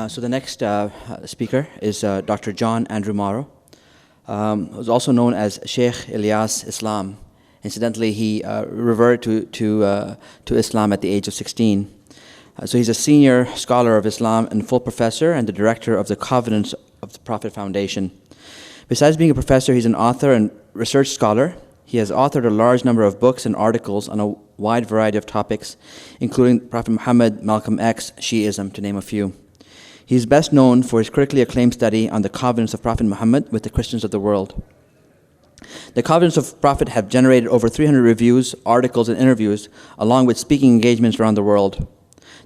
So the next speaker is Dr. John Andrew Morrow, who's also known as Sheikh Ilyas Islam. Incidentally, he reverted to Islam at the age of 16. So he's a senior scholar of Islam and full professor and the director of the Covenant of the Prophet Foundation. Besides being a professor, he's an author and research scholar. He has authored a large number of books and articles on a wide variety of topics, including Prophet Muhammad, Malcolm X, Shiism, to name a few. He is best known for his critically acclaimed study on the covenants of Prophet Muhammad with the Christians of the world. The covenants of Prophet have generated over 300 reviews, articles, and interviews, along with speaking engagements around the world.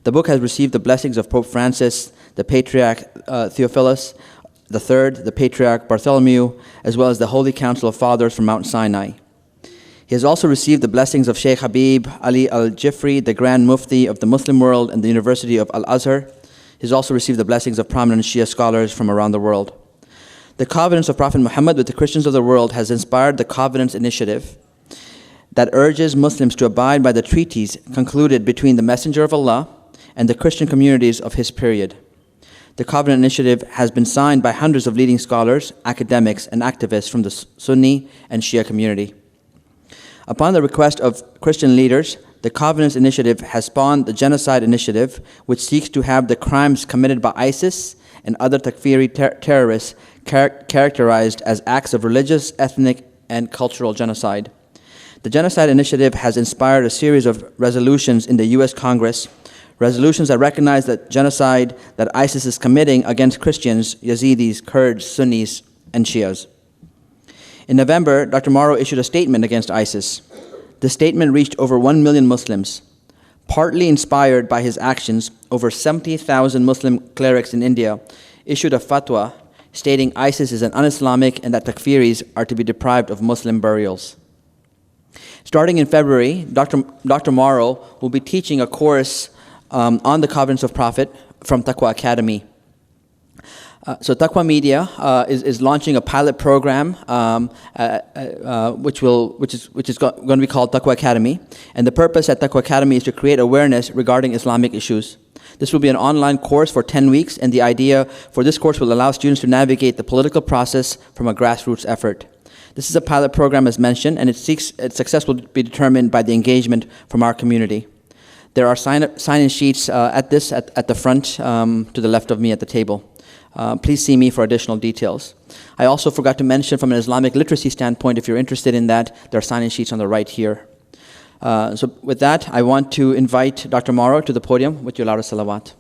The book has received the blessings of Pope Francis, the Patriarch Theophilus III, the Patriarch Bartholomew, as well as the Holy Council of Fathers from Mount Sinai. He has also received the blessings of Sheikh Habib Ali al-Jifri, the Grand Mufti of the Muslim world and the University of Al-Azhar. He has also received the blessings of prominent Shia scholars from around the world. The Covenants of Prophet Muhammad with the Christians of the world has inspired the Covenants Initiative that urges Muslims to abide by the treaties concluded between the Messenger of Allah and the Christian communities of his period. The Covenant Initiative has been signed by hundreds of leading scholars, academics, and activists from the Sunni and Shia community. Upon the request of Christian leaders, the Covenants Initiative has spawned the Genocide Initiative, which seeks to have the crimes committed by ISIS and other Takfiri terrorists characterized as acts of religious, ethnic, and cultural genocide. The Genocide Initiative has inspired a series of resolutions in the U.S. Congress, resolutions that recognize the genocide that ISIS is committing against Christians, Yazidis, Kurds, Sunnis, and Shias. In November, Dr. Morrow issued a statement against ISIS. The statement reached over 1 million Muslims. Partly inspired by his actions, over 70,000 Muslim clerics in India issued a fatwa stating ISIS is an un-Islamic and that Takfiris are to be deprived of Muslim burials. Starting in February, Dr. Morrow will be teaching a course on the Covenants of Prophet from Taqwa Academy. So Taqwa Media is launching a pilot program which is going to be called Taqwa Academy. And the purpose at Taqwa Academy is to create awareness regarding Islamic issues. This will be an online course for 10 weeks, and the idea for this course will allow students to navigate the political process from a grassroots effort. This is a pilot program, as mentioned, and its success will be determined by the engagement from our community. There are sign-in sheets at the front to the left of me at the table. Please see me for additional details. I also forgot to mention from an Islamic literacy standpoint, if you're interested in that, there are sign-in sheets on the right here. So with that, I want to invite Dr. Morrow to the podium with your loudest salawat.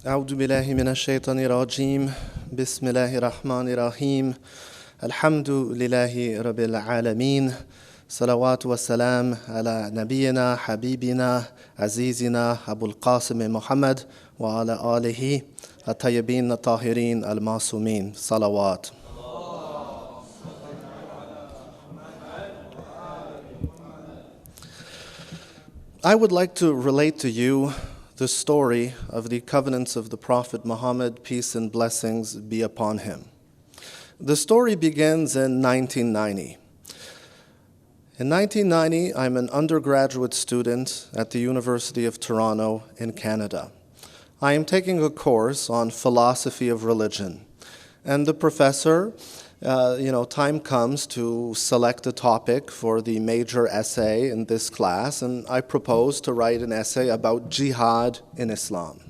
أعوذ بالله من الشيطان الرجيم بسم الله الرحمن الرحيم الحمد لله رب العالمين صلوات والسلام على نبينا حبيبنا عزيزنا أبو القاسم محمد وعلى آله الطيبين الطاهرين المعصومين صلوات. I would like to relate to you the story of the covenants of the Prophet Muhammad, peace and blessings be upon him. The story begins in 1990. In 1990, I'm an undergraduate student at the University of Toronto in Canada. I am taking a course on philosophy of religion, and the professor, time comes to select a topic for the major essay in this class, and I propose to write an essay about jihad in Islam.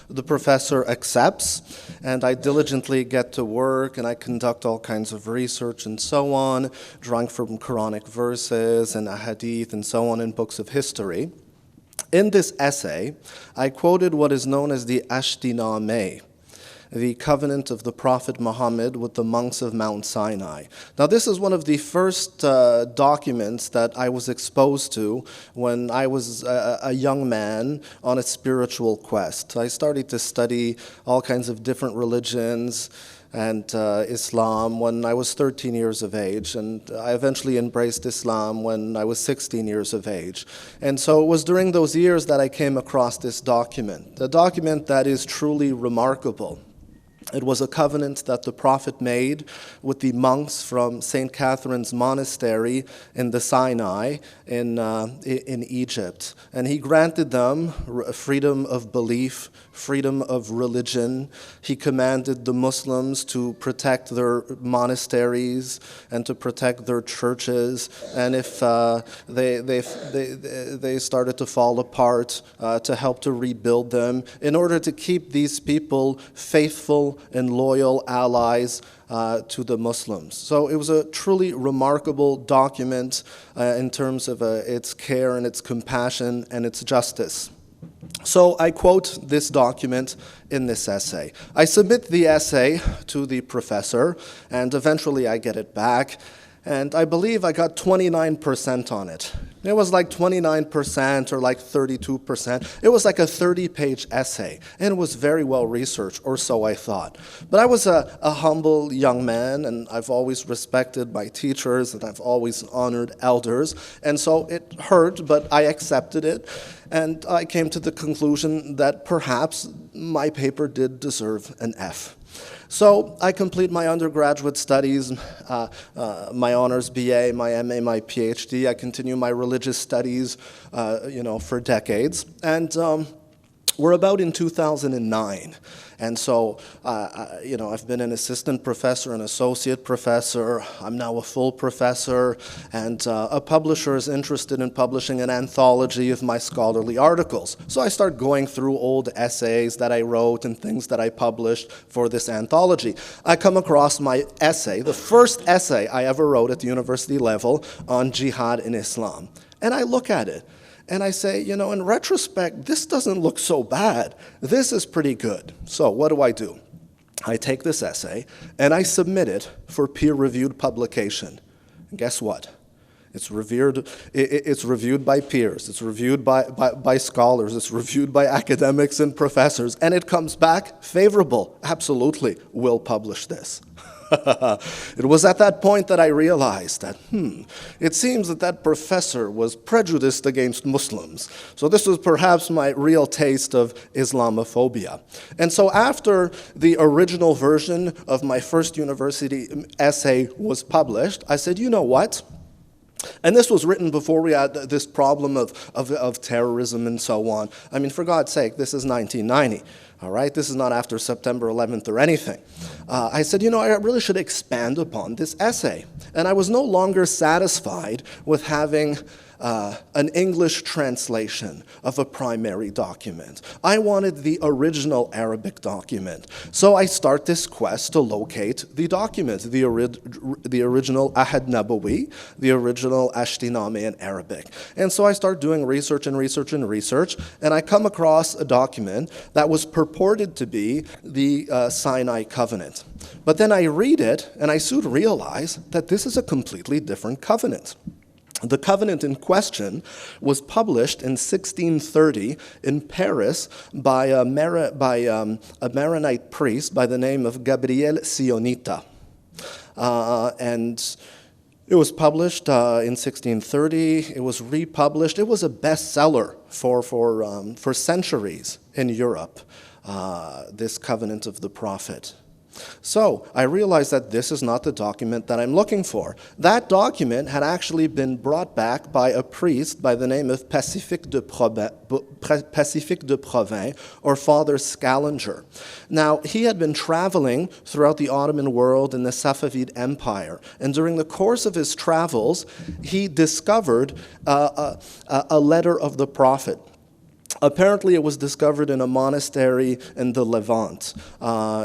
The professor accepts, and I diligently get to work, and I conduct all kinds of research and so on, drawing from Quranic verses and ahadith and so on in books of history. In this essay, I quoted what is known as the Ashtinameh, the covenant of the Prophet Muhammad with the monks of Mount Sinai. Now, this is one of the first documents that I was exposed to when I was a young man on a spiritual quest. I started to study all kinds of different religions and Islam when I was 13 years of age, and I eventually embraced Islam when I was 16 years of age. And so it was during those years that I came across this document, a document that is truly remarkable. It was a covenant that the prophet made with the monks from St. Catherine's Monastery in the Sinai in Egypt. And he granted them freedom of belief, freedom of religion. He commanded the Muslims to protect their monasteries and to protect their churches. And if they started to fall apart, to help to rebuild them, in order to keep these people faithful and loyal allies to the Muslims. So it was a truly remarkable document in terms of its care and its compassion and its justice. So I quote this document in this essay. I submit the essay to the professor, and eventually I get it back, and I believe I got 29% on it. It was like 29% or like 32%. It was like a 30-page essay, and it was very well researched, or so I thought. But I was a humble young man, and I've always respected my teachers, and I've always honored elders, and so it hurt, but I accepted it, and I came to the conclusion that perhaps my paper did deserve an F. So I complete my undergraduate studies, my honors BA, my MA, my PhD. I continue my religious studies, for decades. And we're about in 2009. And so, I've been an assistant professor, an associate professor. I'm now a full professor. And a publisher is interested in publishing an anthology of my scholarly articles. So I start going through old essays that I wrote and things that I published for this anthology. I come across my essay, the first essay I ever wrote at the university level on jihad in Islam. And I look at it. And I say, in retrospect, this doesn't look so bad. This is pretty good. So what do? I take this essay, and I submit it for peer-reviewed publication. And guess what? It's reviewed by peers. It's reviewed by scholars. It's reviewed by academics and professors. And it comes back favorable. Absolutely, we'll publish this. It was at that point that I realized that, it seems that professor was prejudiced against Muslims. So this was perhaps my real taste of Islamophobia. And so after the original version of my first university essay was published, I said, you know what? And this was written before we had this problem of terrorism and so on. I mean, for God's sake, this is 1990. All right, this is not after September 11th or anything. I said, I really should expand upon this essay. And I was no longer satisfied with having an English translation of a primary document. I wanted the original Arabic document. So I start this quest to locate the document, the original Ahad Nabawi, the original Ashtiname in Arabic. And so I start doing research, and I come across a document that was purported to be the Sinai Covenant. But then I read it, and I soon realize that this is a completely different covenant. The covenant in question was published in 1630 in Paris by a Maronite priest by the name of Gabriel Sionita. And it was published in 1630. It was republished. It was a bestseller for centuries in Europe, this covenant of the prophet. So I realized that this is not the document that I'm looking for. That document had actually been brought back by a priest by the name of Pacifique de Provins, or Father Scalinger. Now, he had been traveling throughout the Ottoman world and the Safavid Empire, and during the course of his travels, he discovered a letter of the prophet. Apparently, it was discovered in a monastery in the Levant,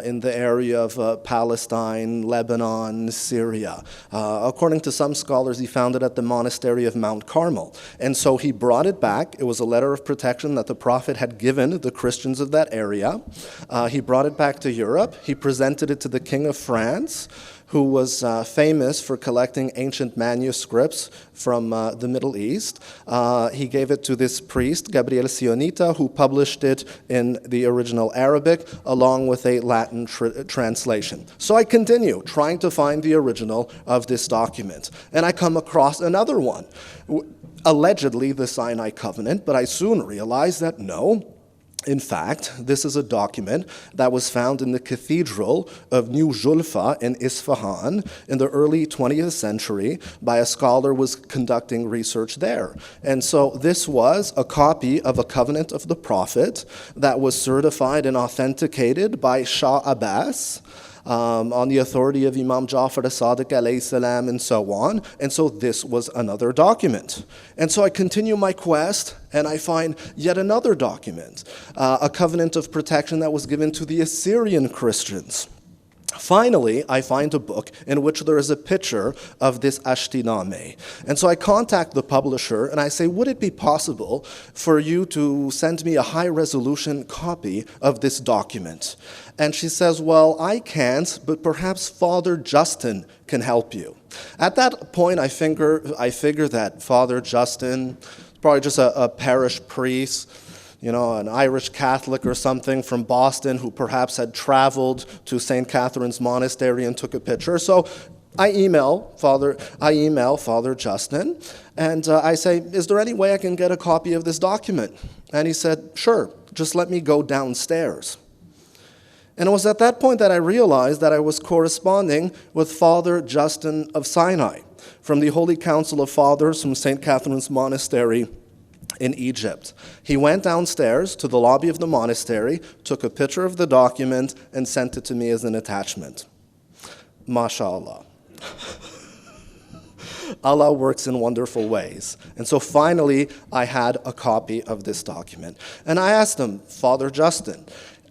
in the area of Palestine, Lebanon, Syria. According to some scholars, he found it at the monastery of Mount Carmel. And so he brought it back. It was a letter of protection that the prophet had given the Christians of that area. He brought it back to Europe. He presented it to the King of France, who was famous for collecting ancient manuscripts from the Middle East. He gave it to this priest, Gabriel Sionita, who published it in the original Arabic, along with a Latin translation. So I continue trying to find the original of this document. And I come across another one, allegedly the Sinai Covenant, but I soon realized that no, In fact, this is a document that was found in the cathedral of New Julfa in Isfahan in the early 20th century by a scholar who was conducting research there. And so this was a copy of a covenant of the prophet that was certified and authenticated by Shah Abbas, on the authority of Imam Jafar as-Sadiq alayhi salam and so on. And so this was another document. And so I continue my quest and I find yet another document, a covenant of protection that was given to the Assyrian Christians. Finally, I find a book in which there is a picture of this Ashtiname. And so I contact the publisher and I say, would it be possible for you to send me a high-resolution copy of this document? And she says, well, I can't, but perhaps Father Justin can help you. At that point, I figure that Father Justin, probably just a parish priest, an Irish Catholic or something from Boston who perhaps had traveled to St. Catherine's Monastery and took a picture. So I email Father Justin, and I say, is there any way I can get a copy of this document? And he said, sure, just let me go downstairs. And it was at that point that I realized that I was corresponding with Father Justin of Sinai from the Holy Council of Fathers from St. Catherine's Monastery in Egypt. He went downstairs to the lobby of the monastery, took a picture of the document, and sent it to me as an attachment. MashaAllah. Allah works in wonderful ways. And so finally, I had a copy of this document. And I asked him, Father Justin,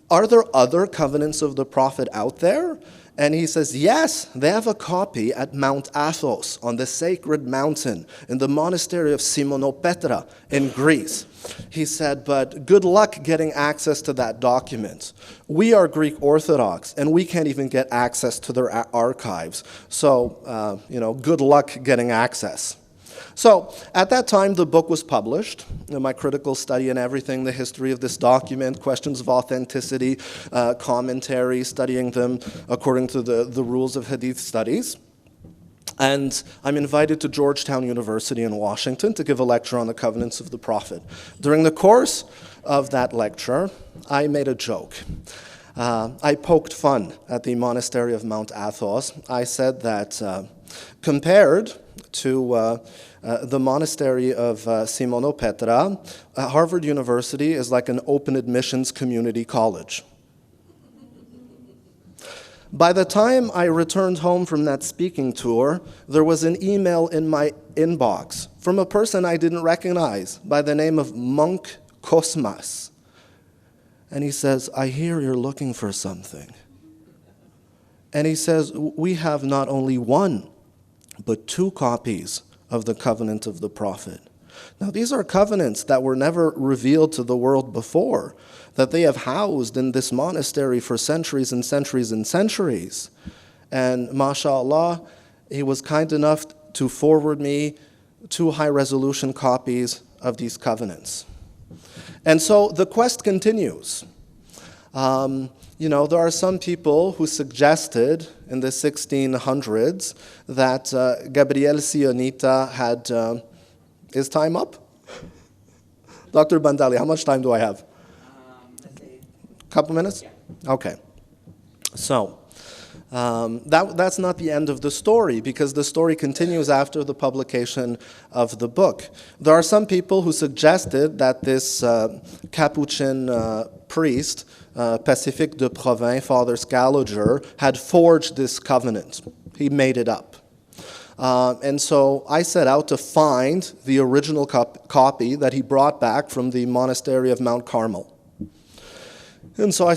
are there other covenants of the prophet out there? And he says, yes, they have a copy at Mount Athos on the sacred mountain in the monastery of Simonopetra in Greece. He said, but good luck getting access to that document. We are Greek Orthodox, and we can't even get access to their archives. So, good luck getting access. So at that time, the book was published, my critical study and everything, the history of this document, questions of authenticity, commentary, studying them according to the rules of Hadith studies. And I'm invited to Georgetown University in Washington to give a lecture on the covenants of the prophet. During the course of that lecture, I made a joke. I poked fun at the monastery of Mount Athos. I said that compared to the monastery of Simonopetra, Harvard University is like an open admissions community college. By the time I returned home from that speaking tour, there was an email in my inbox from a person I didn't recognize by the name of Monk Kosmas. And he says, I hear you're looking for something. And he says, we have not only one, but 2 copies of the covenant of the prophet. Now, these are covenants that were never revealed to the world before, that they have housed in this monastery for centuries and centuries and centuries. And mashallah, he was kind enough to forward me 2 high-resolution copies of these covenants. And so the quest continues. There are some people who suggested in the 1600s that Gabriel Sionita had... is time up? Dr. Bandali, how much time do I have? Couple minutes? Yeah. Okay. So, that's not the end of the story, because the story continues after the publication of the book. There are some people who suggested that this Capuchin priest, Pacifique de Provins, Father Scaliger, had forged this covenant. He made it up. And so I set out to find the original copy that he brought back from the monastery of Mount Carmel. And so I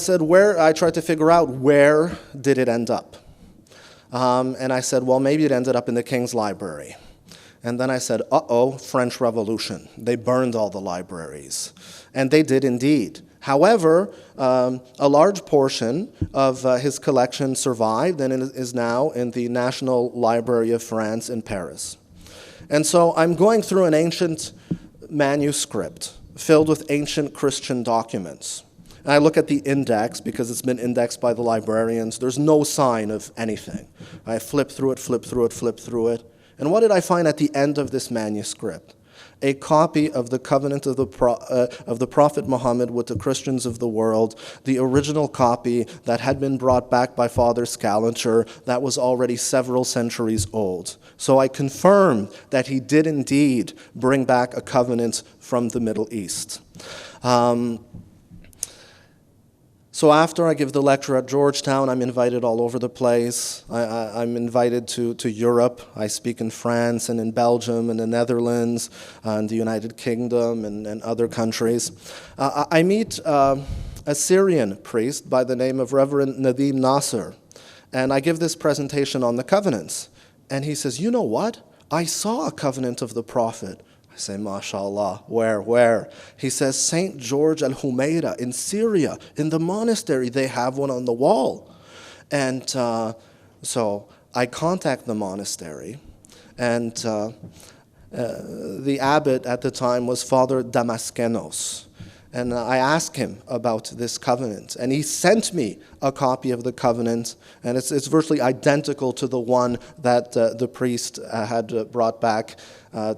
tried to figure out where did it end up. And I said, well, maybe it ended up in the King's Library. And then I said, French Revolution. They burned all the libraries. And they did indeed. However, a large portion of his collection survived and is now in the National Library of France in Paris. And so I'm going through an ancient manuscript filled with ancient Christian documents. And I look at the index because it's been indexed by the librarians. There's no sign of anything. I flip through it. And what did I find at the end of this manuscript? a copy of the covenant of the Prophet Muhammad with the Christians of the world, the original copy that had been brought back by Father Scaliger that was already several centuries old. So I confirm that he did indeed bring back a covenant from the Middle East. So after I give the lecture at Georgetown, I'm invited all over the place. I'm invited to Europe. I speak in France and in Belgium and the Netherlands and the United Kingdom and other countries. I meet a Syrian priest by the name of Reverend Nadim Nasser, and I give this presentation on the covenants. And he says, you know what? I saw a covenant of the Prophet. I say, MashaAllah, where? He says, St. George al-Humayra in Syria, in the monastery, they have one on the wall. And so I contact the monastery, and the abbot at the time was Father Damascenos. And I asked him about this covenant, and he sent me a copy of the covenant, and it's virtually identical to the one that the priest had brought back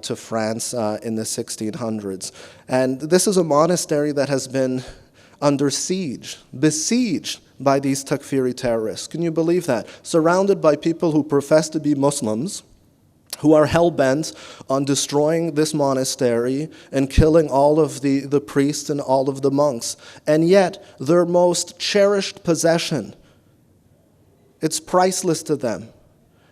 to France in the 1600s. And this is a monastery that has been under siege, besieged by these Takfiri terrorists. Can you believe that? Surrounded by people who profess to be Muslims, who are hell-bent on destroying this monastery and killing all of the priests and all of the monks. And yet, their most cherished possession, it's priceless to them,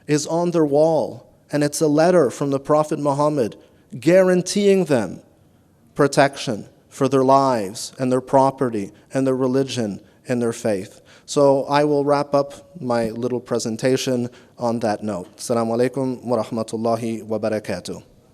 is on their wall. And it's a letter from the Prophet Muhammad guaranteeing them protection for their lives and their property and their religion and their faith. So I will wrap up my little presentation on that note. Assalamu alaikum wa rahmatullahi wa barakatuh.